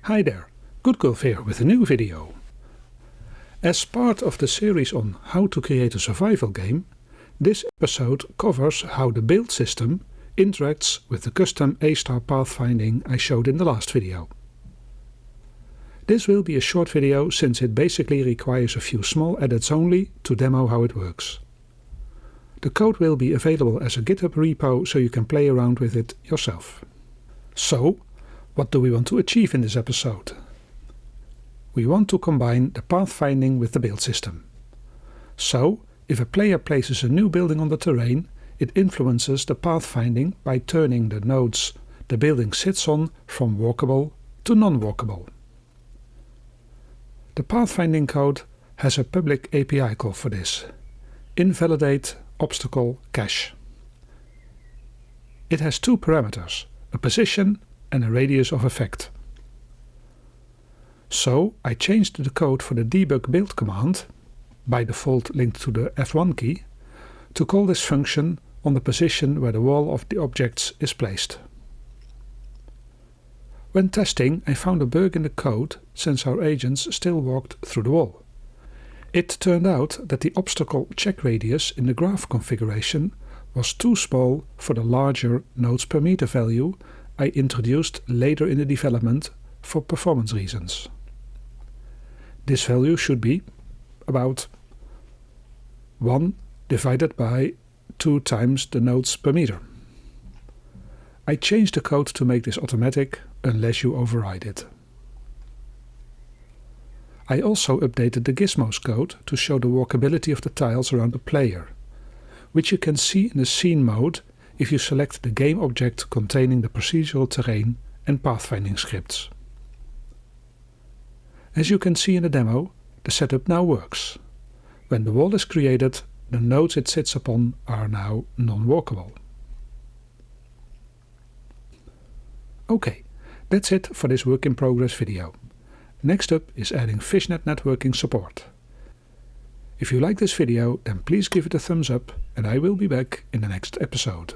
Hi there, GoodGolf here with a new video. As part of the series on how to create a survival game, this episode covers how the build system interacts with the custom A Pathfinding I showed in the last video. This will be a short video since it basically requires a few small edits only to demo how it works. The code will be available as a GitHub repo so you can play around with it yourself. So, what do we want to achieve in this episode? We want to combine the pathfinding with the build system. So, if a player places a new building on the terrain, it influences the pathfinding by turning the nodes the building sits on from walkable to non-walkable. The pathfinding code has a public API call for this: invalidate obstacle cache. It has two parameters, a position and a radius of effect. So I changed the code for the debug build command, by default linked to the F1 key, to call this function on the position where the wall of the objects is placed. When testing, I found a bug in the code since our agents still walked through the wall. It turned out that the obstacle check radius in the graph configuration was too small for the larger nodes per meter value I introduced later in the development for performance reasons. This value should be about 1 divided by 2 times the nodes per meter. I changed the code to make this automatic unless you override it. I also updated the gizmos code to show the walkability of the tiles around the player, which you can see in the scene mode if you select the game object containing the procedural terrain and pathfinding scripts. As you can see in the demo, the setup now works. When the wall is created, the nodes it sits upon are now non-walkable. Okay, that's it for this work in progress video. Next up is adding fishnet networking support. If you like this video, then please give it a thumbs up and I will be back in the next episode.